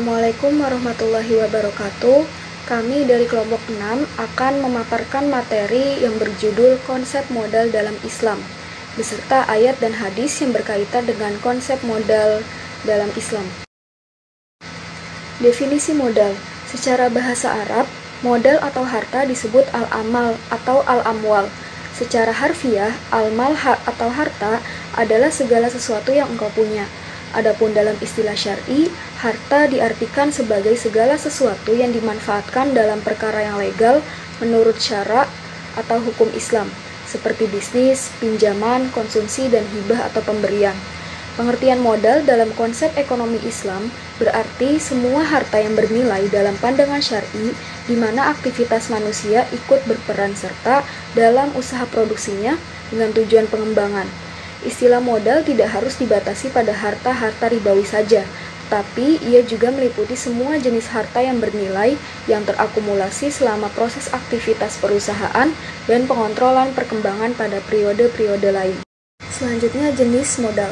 Assalamualaikum warahmatullahi wabarakatuh. Kami dari kelompok 6 akan memaparkan materi yang berjudul Konsep Modal dalam Islam, beserta ayat dan hadis yang berkaitan dengan konsep modal dalam Islam. Definisi modal. Secara bahasa Arab, modal atau harta disebut al-amal atau al-amwal. Secara harfiah, al-mal atau harta adalah segala sesuatu yang engkau punya. Adapun dalam istilah syar'i, harta diartikan sebagai segala sesuatu yang dimanfaatkan dalam perkara yang legal menurut syara atau hukum Islam, seperti bisnis, pinjaman, konsumsi, dan hibah atau pemberian. Pengertian modal dalam konsep ekonomi Islam berarti semua harta yang bernilai dalam pandangan syar'i di mana aktivitas manusia ikut berperan serta dalam usaha produksinya dengan tujuan pengembangan. Istilah modal tidak harus dibatasi pada harta-harta ribawi saja, tapi ia juga meliputi semua jenis harta yang bernilai yang terakumulasi selama proses aktivitas perusahaan dan pengontrolan perkembangan pada periode-periode lain. Selanjutnya, jenis modal.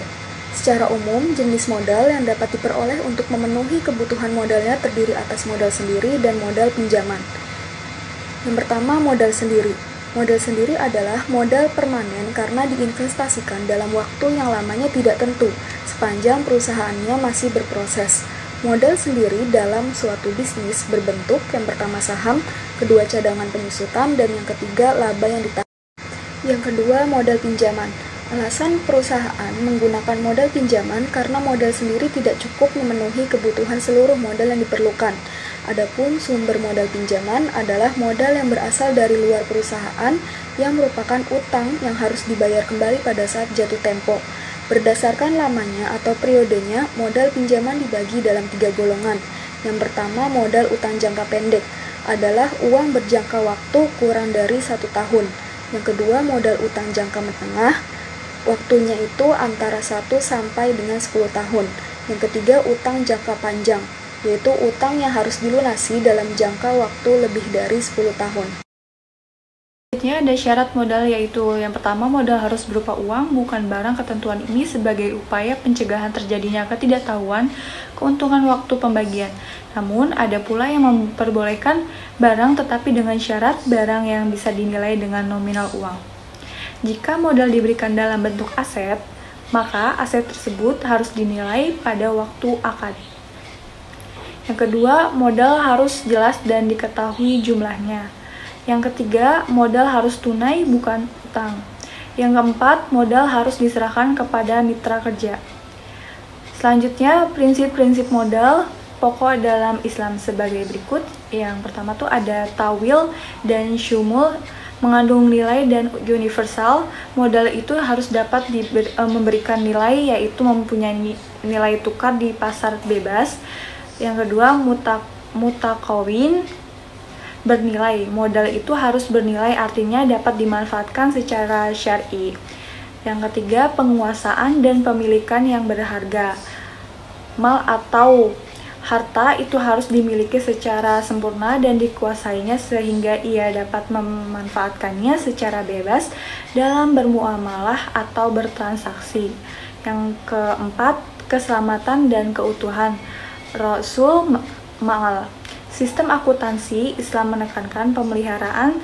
Secara umum, jenis modal yang dapat diperoleh untuk memenuhi kebutuhan modalnya terdiri atas modal sendiri dan modal pinjaman. Yang pertama, modal sendiri. Modal sendiri adalah modal permanen karena diinvestasikan dalam waktu yang lamanya tidak tentu, sepanjang perusahaannya masih berproses. Modal sendiri dalam suatu bisnis berbentuk yang pertama saham, kedua cadangan penyusutan, dan yang ketiga laba yang ditahan. Yang kedua, modal pinjaman. Alasan perusahaan menggunakan modal pinjaman karena modal sendiri tidak cukup memenuhi kebutuhan seluruh modal yang diperlukan. Adapun sumber modal pinjaman adalah modal yang berasal dari luar perusahaan yang merupakan utang yang harus dibayar kembali pada saat jatuh tempo. Berdasarkan lamanya atau periodenya, modal pinjaman dibagi dalam 3 golongan. Yang pertama, modal utang jangka pendek adalah uang berjangka waktu kurang dari 1 tahun. Yang kedua, modal utang jangka menengah, waktunya itu antara 1 sampai dengan 10 tahun. Yang ketiga, utang jangka panjang, yaitu utang yang harus dilunasi dalam jangka waktu lebih dari 10 tahun. Selanjutnya ada syarat modal, yaitu yang pertama, modal harus berupa uang, bukan barang. Ketentuan ini sebagai upaya pencegahan terjadinya ketidaktahuan keuntungan waktu pembagian. Namun, ada pula yang memperbolehkan barang tetapi dengan syarat barang yang bisa dinilai dengan nominal uang. Jika modal diberikan dalam bentuk aset, maka aset tersebut harus dinilai pada waktu akad. Yang kedua, modal harus jelas dan diketahui jumlahnya. Yang ketiga, modal harus tunai bukan utang. Yang keempat, modal harus diserahkan kepada mitra kerja. Selanjutnya, prinsip-prinsip modal pokok dalam Islam sebagai berikut. Yang pertama tuh ada tawil dan syumul, mengandung nilai dan universal. Modal itu harus dapat memberikan nilai, yaitu mempunyai nilai tukar di pasar bebas. Yang kedua, mutakawin, bernilai. Modal itu harus bernilai, artinya dapat dimanfaatkan secara syar'i. Yang ketiga, penguasaan dan pemilikan yang berharga. Mal atau harta itu harus dimiliki secara sempurna dan dikuasainya sehingga ia dapat memanfaatkannya secara bebas dalam bermuamalah atau bertransaksi. Yang keempat, keselamatan dan keutuhan. Rasul Ma'al. Sistem akuntansi Islam menekankan pemeliharaan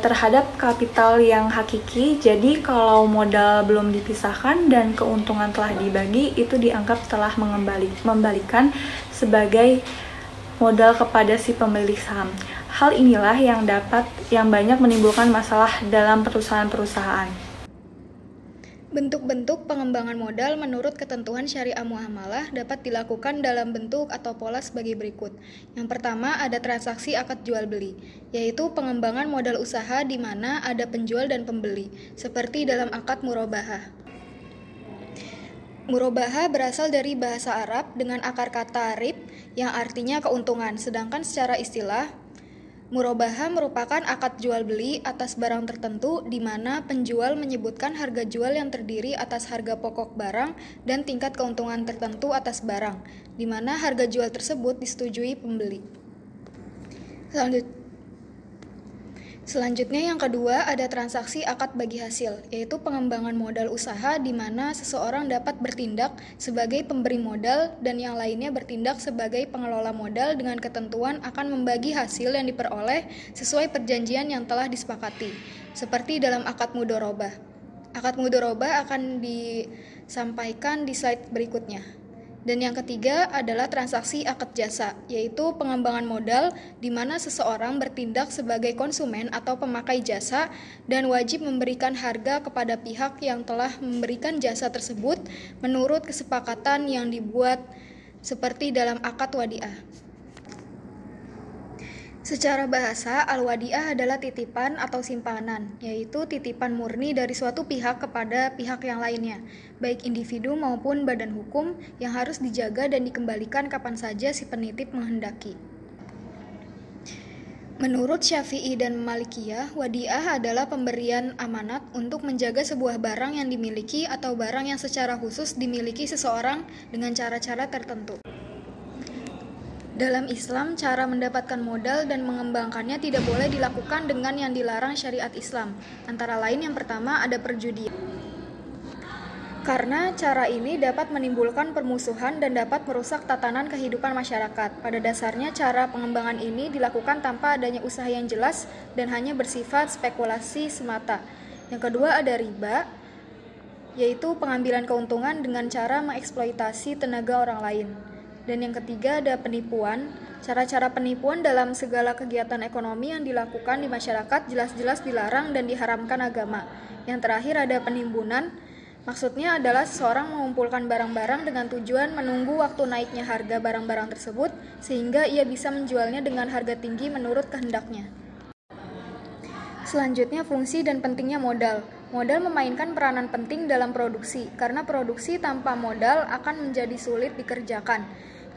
terhadap kapital yang hakiki. Jadi kalau modal belum dipisahkan dan keuntungan telah dibagi, itu dianggap telah mengembalikan sebagai modal kepada si pemilik saham. Hal inilah yang banyak menimbulkan masalah dalam perusahaan-perusahaan. Bentuk-bentuk pengembangan modal menurut ketentuan syariah muamalah dapat dilakukan dalam bentuk atau pola sebagai berikut. Yang pertama, ada transaksi akad jual beli, yaitu pengembangan modal usaha di mana ada penjual dan pembeli, seperti dalam akad murabahah. Murabahah berasal dari bahasa Arab dengan akar kata rib yang artinya keuntungan, sedangkan secara istilah murabahah merupakan akad jual beli atas barang tertentu di mana penjual menyebutkan harga jual yang terdiri atas harga pokok barang dan tingkat keuntungan tertentu atas barang, di mana harga jual tersebut disetujui pembeli. Selanjutnya yang kedua ada transaksi akad bagi hasil, yaitu pengembangan modal usaha di mana seseorang dapat bertindak sebagai pemberi modal dan yang lainnya bertindak sebagai pengelola modal dengan ketentuan akan membagi hasil yang diperoleh sesuai perjanjian yang telah disepakati, seperti dalam akad mudharabah. Akad mudharabah akan disampaikan di slide berikutnya. Dan yang ketiga adalah transaksi akad jasa, yaitu pengembangan modal di mana seseorang bertindak sebagai konsumen atau pemakai jasa dan wajib memberikan harga kepada pihak yang telah memberikan jasa tersebut menurut kesepakatan yang dibuat seperti dalam akad wadiah. Secara bahasa, al-wadiah adalah titipan atau simpanan, yaitu titipan murni dari suatu pihak kepada pihak yang lainnya, baik individu maupun badan hukum yang harus dijaga dan dikembalikan kapan saja si penitip menghendaki. Menurut Syafi'i dan Malikiyah, wadiah adalah pemberian amanat untuk menjaga sebuah barang yang dimiliki atau barang yang secara khusus dimiliki seseorang dengan cara-cara tertentu. Dalam Islam, cara mendapatkan modal dan mengembangkannya tidak boleh dilakukan dengan yang dilarang syariat Islam. Antara lain yang pertama ada perjudian. Karena cara ini dapat menimbulkan permusuhan dan dapat merusak tatanan kehidupan masyarakat. Pada dasarnya cara pengembangan ini dilakukan tanpa adanya usaha yang jelas dan hanya bersifat spekulasi semata. Yang kedua ada riba, yaitu pengambilan keuntungan dengan cara mengeksploitasi tenaga orang lain. Dan yang ketiga ada penipuan. Cara-cara penipuan dalam segala kegiatan ekonomi yang dilakukan di masyarakat jelas-jelas dilarang dan diharamkan agama. Yang terakhir ada penimbunan. Maksudnya adalah seseorang mengumpulkan barang-barang dengan tujuan menunggu waktu naiknya harga barang-barang tersebut sehingga ia bisa menjualnya dengan harga tinggi menurut kehendaknya. Selanjutnya fungsi dan pentingnya modal. Modal memainkan peranan penting dalam produksi karena produksi tanpa modal akan menjadi sulit dikerjakan.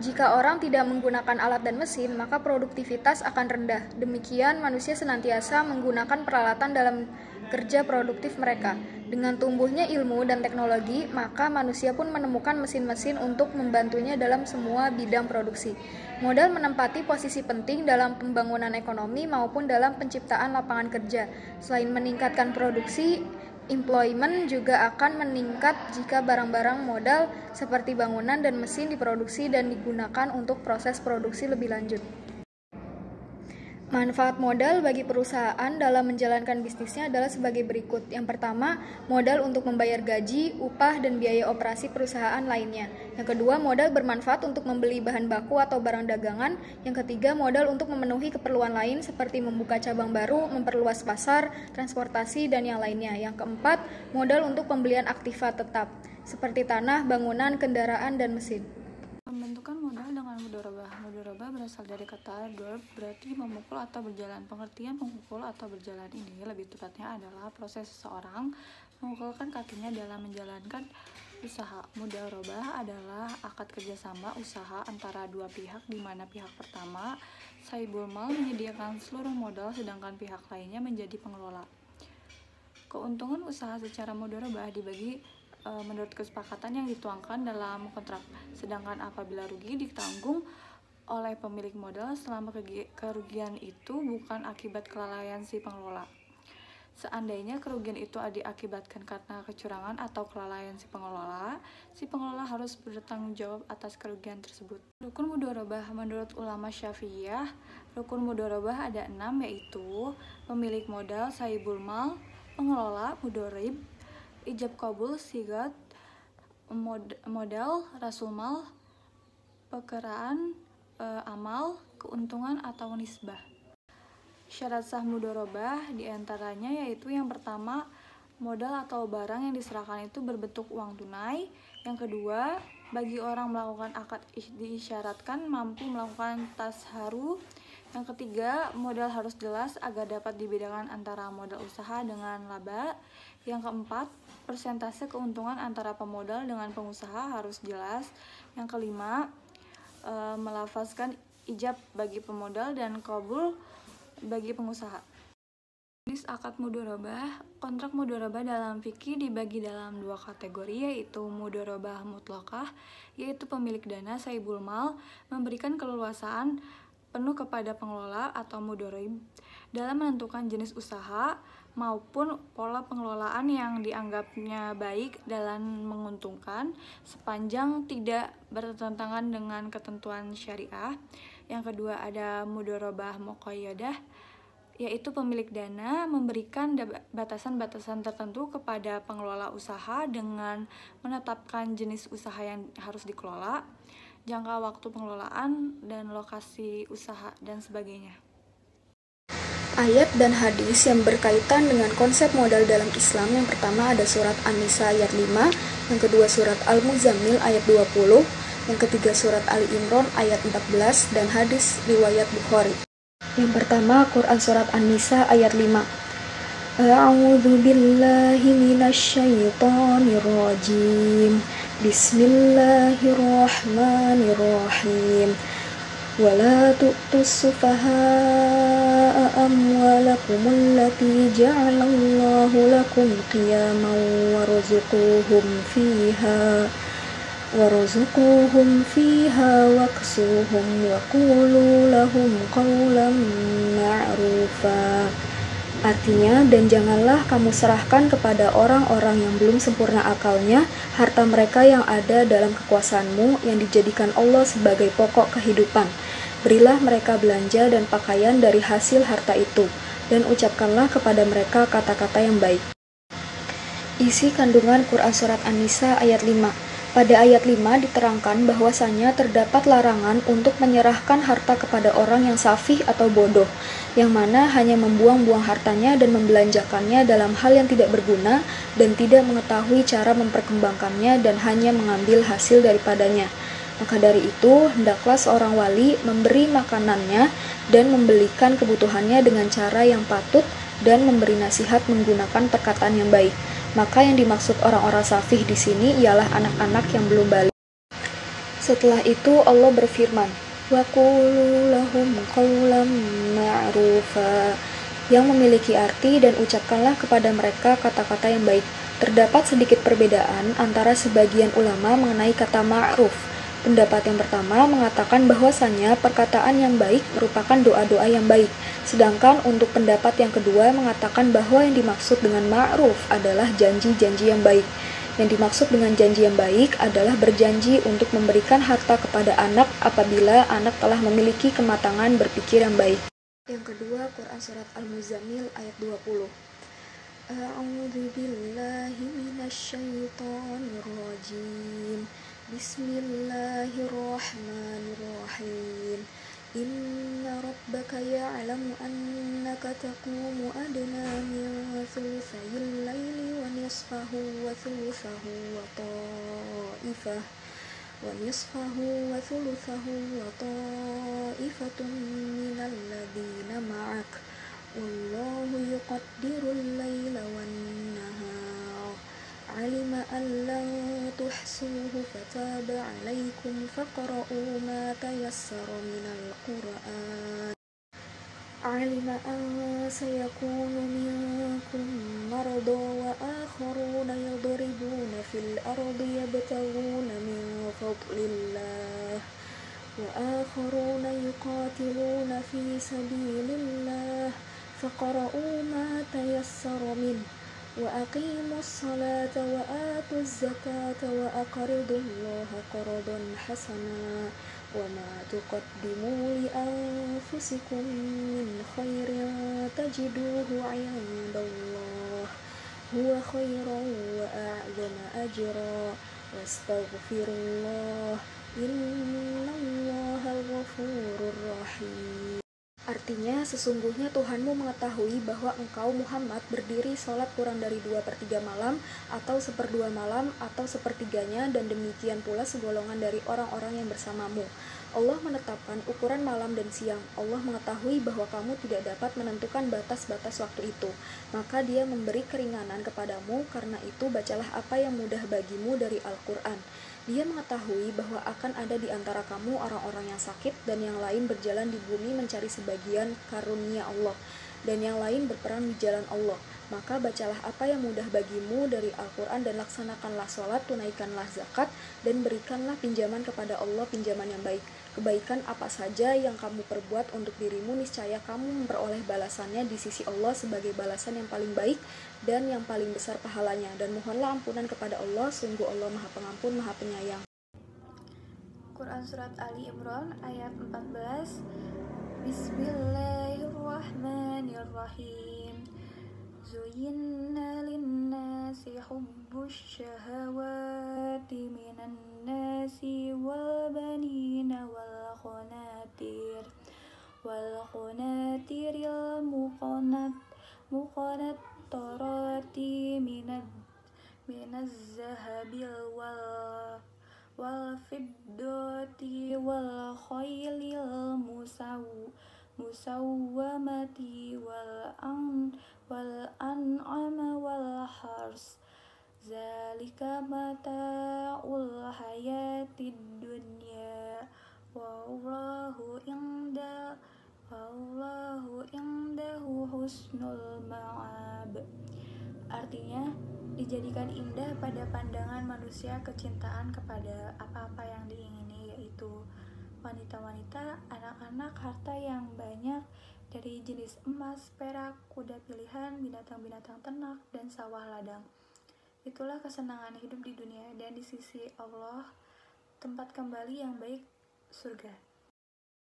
Jika orang tidak menggunakan alat dan mesin, maka produktivitas akan rendah. Demikian, manusia senantiasa menggunakan peralatan dalam kerja produktif mereka. Dengan tumbuhnya ilmu dan teknologi, maka manusia pun menemukan mesin-mesin untuk membantunya dalam semua bidang produksi. Modal menempati posisi penting dalam pembangunan ekonomi maupun dalam penciptaan lapangan kerja. Selain meningkatkan produksi, employment juga akan meningkat jika barang-barang modal seperti bangunan dan mesin diproduksi dan digunakan untuk proses produksi lebih lanjut. Manfaat modal bagi perusahaan dalam menjalankan bisnisnya adalah sebagai berikut. Yang pertama, modal untuk membayar gaji, upah, dan biaya operasi perusahaan lainnya. Yang kedua, modal bermanfaat untuk membeli bahan baku atau barang dagangan. Yang ketiga, modal untuk memenuhi keperluan lain seperti membuka cabang baru, memperluas pasar, transportasi, dan yang lainnya. Yang keempat, modal untuk pembelian aktiva tetap, seperti tanah, bangunan, kendaraan, dan mesin. Pembentukan modal dengan mudharabah. Mudharabah berasal dari kata darb, berarti memukul atau berjalan. Pengertian memukul atau berjalan ini lebih tepatnya adalah proses seseorang memukulkan kakinya dalam menjalankan usaha. Mudharabah adalah akad kerjasama usaha antara dua pihak di mana pihak pertama, sahibul mal, menyediakan seluruh modal sedangkan pihak lainnya menjadi pengelola. Keuntungan usaha secara mudharabah dibagi menurut kesepakatan yang dituangkan dalam kontrak, sedangkan apabila rugi ditanggung oleh pemilik modal selama kerugian itu bukan akibat kelalaian si pengelola. Seandainya kerugian itu diakibatkan karena kecurangan atau kelalaian si pengelola harus bertanggung jawab atas kerugian tersebut. Rukun mudharabah. Menurut ulama Syafi'iyah, rukun mudharabah ada 6, yaitu pemilik modal, sahibul mal, pengelola, mudharib, ijab kabul, sigat, modal, rasul mal, pekeraan, amal, keuntungan atau nisbah. Syarat sah mudharabah diantaranya yaitu yang pertama, modal atau barang yang diserahkan itu berbentuk uang tunai. Yang kedua, bagi orang melakukan akad diisyaratkan mampu melakukan tasharu. Yang ketiga, modal harus jelas agar dapat dibedakan antara modal usaha dengan laba. Yang keempat, persentase keuntungan antara pemodal dengan pengusaha harus jelas. Yang kelima, melafazkan ijab bagi pemodal dan qabul bagi pengusaha. Jenis akad mudharabah. Kontrak mudharabah dalam fikih dibagi dalam 2 kategori, yaitu mudharabah mutlaqah, yaitu pemilik dana sahibul mal memberikan keleluasaan penuh kepada pengelola atau mudharib dalam menentukan jenis usaha maupun pola pengelolaan yang dianggapnya baik dan menguntungkan sepanjang tidak bertentangan dengan ketentuan syariah. Yang kedua ada mudharabah muqayyadah, yaitu pemilik dana memberikan batasan-batasan tertentu kepada pengelola usaha dengan menetapkan jenis usaha yang harus dikelola, jangka waktu pengelolaan, dan lokasi usaha, dan sebagainya. Ayat dan hadis yang berkaitan dengan konsep modal dalam Islam. Yang pertama ada surat An-Nisa ayat 5, yang kedua surat Al-Muzammil ayat 20, yang ketiga surat Ali Imran ayat 14, dan hadis riwayat Bukhari. Yang pertama Quran surat An-Nisa ayat 5. A'udzu billahi minasyaitonir rajim. Bismillahirrahmanirrahim. Wala tu'tus sufaha'a amwalakum allati ja'alallahu lakum qiyaman warzuquhum fiha waksuhum wa qulu lahum qawlan ma'rufa. Artinya, dan janganlah kamu serahkan kepada orang-orang yang belum sempurna akalnya harta mereka yang ada dalam kekuasaanmu yang dijadikan Allah sebagai pokok kehidupan. Berilah mereka belanja dan pakaian dari hasil harta itu, dan ucapkanlah kepada mereka kata-kata yang baik. Isi kandungan Quran Surat An-Nisa ayat 5. Pada ayat 5 diterangkan bahwasanya terdapat larangan untuk menyerahkan harta kepada orang yang safih atau bodoh, yang mana hanya membuang-buang hartanya dan membelanjakannya dalam hal yang tidak berguna dan tidak mengetahui cara memperkembangkannya dan hanya mengambil hasil daripadanya. Maka dari itu, hendaklah seorang wali memberi makanannya dan membelikan kebutuhannya dengan cara yang patut dan memberi nasihat menggunakan perkataan yang baik. Maka yang dimaksud orang-orang safih di sini ialah anak-anak yang belum balik. Setelah itu Allah berfirman, wa qulu lahum qawlan ma'rufa, yang memiliki arti, dan ucapkanlah kepada mereka kata-kata yang baik. Terdapat sedikit perbedaan antara sebagian ulama mengenai kata ma'ruf. Pendapat yang pertama mengatakan bahwasanya perkataan yang baik merupakan doa-doa yang baik. Sedangkan untuk pendapat yang kedua mengatakan bahwa yang dimaksud dengan ma'ruf adalah janji-janji yang baik. Yang dimaksud dengan janji yang baik adalah berjanji untuk memberikan harta kepada anak apabila anak telah memiliki kematangan berpikir yang baik. Yang kedua Quran Surat Al-Muzammil ayat 20. A'udzu billahi minasyaitonir rajim. Bismillahirrahmanirrahim. Inna rabbaka ya'lamu annaka taqumu adna min thulutsayil laili wa nisfahu wa thulutsahu wa ta'ifatun minal ladzina ma'ak. Wallahu yuqaddirul laila wan nahar. Alima an lan tuhsuhu fataba alaikum faqra'u ma tayassara minal Qur'an. Alima an sayakunu minkum marada wa akharuna yadribuna fil ardi yabtaghuna min fadlillah wa akharuna yuqatiluna fi sabilillah faqra'u ma tayassara minhu wa aqimus salata wa atuz zakata wa aqridullaha qardan hasana wa ma tuqaddimu li anfusikum min khairin tajiduhu 'indallah huwa khairan wa a'zama ajra wastaghfirullah innallaha ghafurur rahim. Artinya, sesungguhnya Tuhanmu mengetahui bahwa engkau Muhammad berdiri sholat kurang dari 2/3 malam, atau 1/2 malam, atau sepertiganya, dan demikian pula segolongan dari orang-orang yang bersamamu. Allah menetapkan ukuran malam dan siang. Allah mengetahui bahwa kamu tidak dapat menentukan batas-batas waktu itu. Maka Dia memberi keringanan kepadamu, karena itu bacalah apa yang mudah bagimu dari Al-Quran. Dia mengetahui bahwa akan ada di antara kamu orang-orang yang sakit, dan yang lain berjalan di bumi mencari sebagian karunia Allah, dan yang lain berperang di jalan Allah. Maka bacalah apa yang mudah bagimu dari Al-Quran dan laksanakanlah sholat, tunaikanlah zakat, dan berikanlah pinjaman kepada Allah pinjaman yang baik. Kebaikan apa saja yang kamu perbuat untuk dirimu, niscaya kamu memperoleh balasannya di sisi Allah sebagai balasan yang paling baik dan yang paling besar pahalanya. Dan mohonlah ampunan kepada Allah, sungguh Allah Maha Pengampun, Maha Penyayang. Quran Surat Ali Imran ayat 14. Bismillahirrahmanirrahim. Zuyyina linnasi hubbus syahawati minan nasi wal banina wal qanatiril muqanattarati minaz zahabil wal fiddati wal khaylil musawwamati wal an'ama wal hars. Zalika mata'ul hayatid dunya wallahu indahu husnul ma'ab. Artinya, dijadikan indah pada pandangan manusia kecintaan kepada apa-apa yang diingini, yaitu wanita-wanita, anak-anak, harta yang banyak dari jenis emas, perak, kuda pilihan, binatang-binatang ternak, dan sawah ladang. Itulah kesenangan hidup di dunia, dan di sisi Allah tempat kembali yang baik, surga.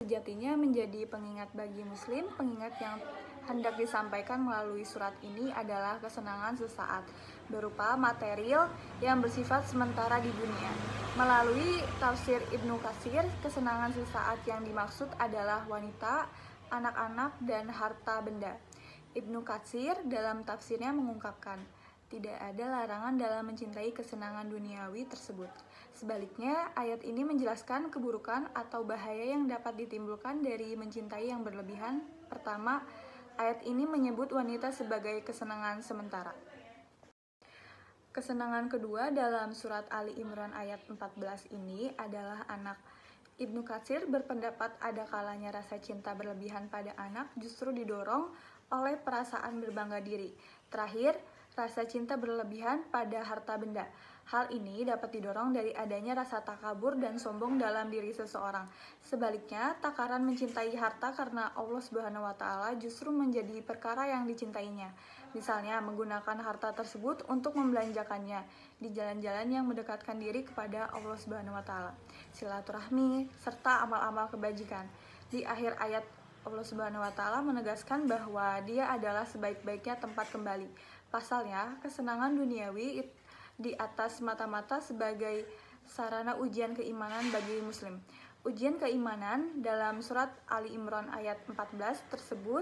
Sejatinya menjadi pengingat bagi muslim, pengingat yang hendak disampaikan melalui surat ini adalah kesenangan sesaat, berupa material yang bersifat sementara di dunia. Melalui tafsir Ibnu Katsir, kesenangan sesaat yang dimaksud adalah wanita, anak-anak, dan harta benda. Ibnu Katsir dalam tafsirnya mengungkapkan, tidak ada larangan dalam mencintai kesenangan duniawi tersebut. Sebaliknya, ayat ini menjelaskan keburukan atau bahaya yang dapat ditimbulkan dari mencintai yang berlebihan. Pertama, ayat ini menyebut wanita sebagai kesenangan sementara. Kesenangan kedua dalam surat Ali Imran ayat 14 ini adalah anak. Ibnu Katsir berpendapat ada kalanya rasa cinta berlebihan pada anak justru didorong oleh perasaan berbangga diri. Terakhir, rasa cinta berlebihan pada harta benda. Hal ini dapat didorong dari adanya rasa takabur dan sombong dalam diri seseorang. Sebaliknya, takaran mencintai harta karena Allah Subhanahu wa Ta'ala justru menjadi perkara yang dicintainya. Misalnya, menggunakan harta tersebut untuk membelanjakannya di jalan-jalan yang mendekatkan diri kepada Allah Subhanahu wa Ta'ala, silaturahmi, serta amal-amal kebajikan. Di akhir ayat, Allah Subhanahu wa Ta'ala menegaskan bahwa Dia adalah sebaik-baiknya tempat kembali. Pasalnya, kesenangan duniawi di atas mata-mata sebagai sarana ujian keimanan bagi muslim. Ujian keimanan dalam surat Ali Imran ayat 14 tersebut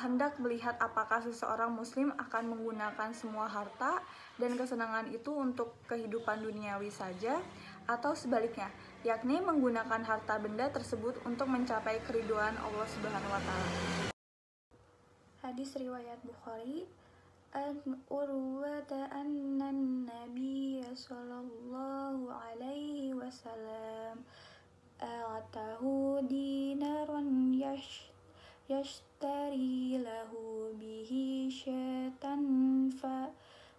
hendak melihat apakah seseorang muslim akan menggunakan semua harta dan kesenangan itu untuk kehidupan duniawi saja, atau sebaliknya, yakni menggunakan harta benda tersebut untuk mencapai keridhaan Allah Subhanahu wa Ta'ala. Hadis riwayat Bukhari, an Urwata annan Nabiy sallallahu alaihi wasallam atahu dinaran yashtari lahu bihi syatan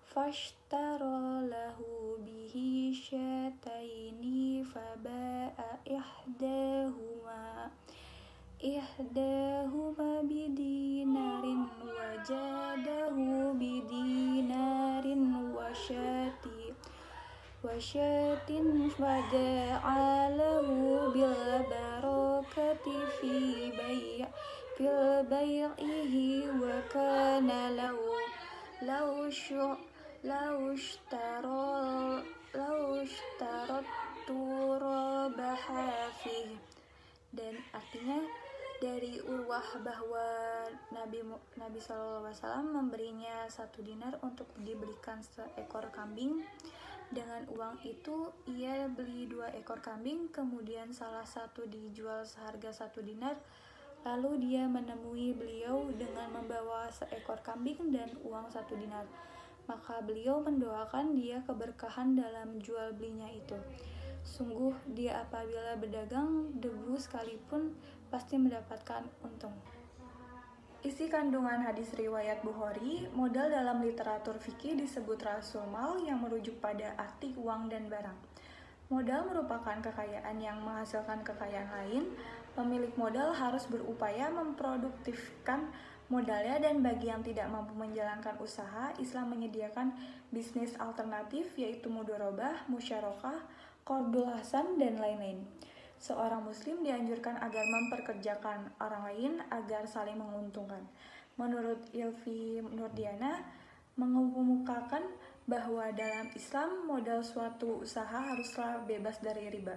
fashtara lahu bihi syataini faba'a ihdahuma bidinarin wajadahu bidinarin wasyatin fada'alahu bil barakati fil bai'ihi wa kana law ishtaratu rabaha fihi. Dan artinya dari Urwah bahwa Nabi SAW memberinya 1 dinar untuk dibelikan seekor kambing. Dengan uang itu ia beli 2 ekor kambing, kemudian salah satu dijual seharga 1 dinar. Lalu dia menemui beliau dengan membawa seekor kambing dan uang 1 dinar. Maka beliau mendoakan dia keberkahan dalam jual belinya itu. Sungguh dia apabila berdagang debu sekalipun pasti mendapatkan untung. Isi kandungan hadis riwayat Bukhari, modal dalam literatur fikih disebut rasul mal yang merujuk pada arti uang dan barang. Modal merupakan kekayaan yang menghasilkan kekayaan lain. Pemilik modal harus berupaya memproduktifkan modalnya, dan bagi yang tidak mampu menjalankan usaha, Islam menyediakan bisnis alternatif yaitu mudorobah, musyarakah, qardul hasan, dan lain-lain. Seorang muslim dianjurkan agar memperkerjakan orang lain agar saling menguntungkan. Menurut Ilvi Nurdiana, mengemukakan bahwa dalam Islam modal suatu usaha haruslah bebas dari riba.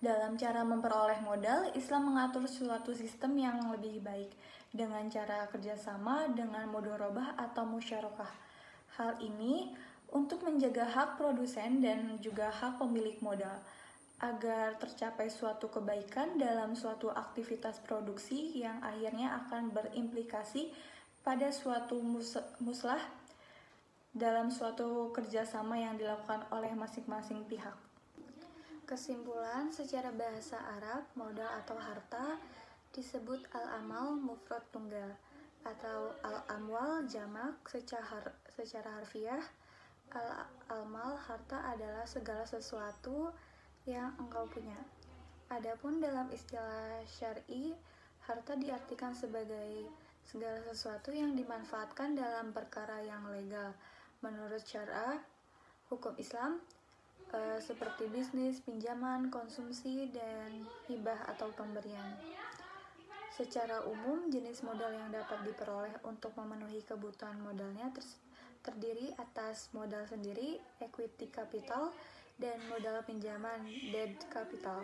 Dalam cara memperoleh modal, Islam mengatur suatu sistem yang lebih baik dengan cara kerjasama dengan mudorobah atau musyarakah. Hal ini untuk menjaga hak produsen dan juga hak pemilik modal agar tercapai suatu kebaikan dalam suatu aktivitas produksi yang akhirnya akan berimplikasi pada suatu muslah dalam suatu kerjasama yang dilakukan oleh masing-masing pihak. Kesimpulan, secara bahasa Arab, modal atau harta disebut al-amal mufrad tunggal atau al-amwal jamak. Secara harfiah, al-amal harta adalah segala sesuatu yang engkau punya. Adapun dalam istilah syar'i, harta diartikan sebagai segala sesuatu yang dimanfaatkan dalam perkara yang legal menurut syariah hukum Islam, seperti bisnis, pinjaman, konsumsi, dan hibah atau pemberian. Secara umum, jenis modal yang dapat diperoleh untuk memenuhi kebutuhan modalnya terdiri atas modal sendiri, equity capital, dan modal pinjaman, debt capital.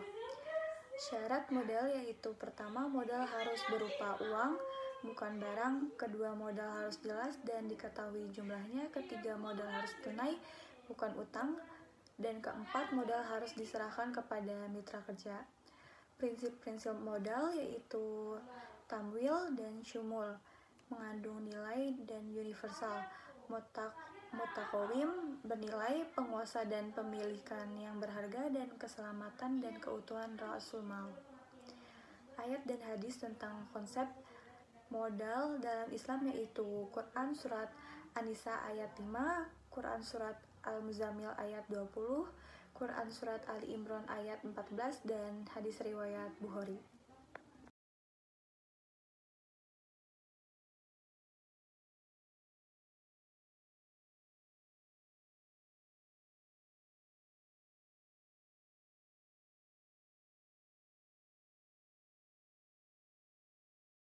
Syarat modal yaitu pertama, modal harus berupa uang, bukan barang. Kedua, modal harus jelas dan diketahui jumlahnya. Ketiga, modal harus tunai, bukan utang. Dan keempat, modal harus diserahkan kepada mitra kerja. Prinsip-prinsip modal yaitu tamwil dan syumul, mengandung nilai dan universal. Mutakowim, bernilai, penguasa dan pemilikan yang berharga, dan keselamatan dan keutuhan rasul mal. Ayat dan hadis tentang konsep modal dalam Islam yaitu Quran Surat An-Nisa ayat 5, Quran Surat Al-Muzammil ayat 20, Quran Surat Ali Imran ayat 14, dan hadis riwayat Bukhari.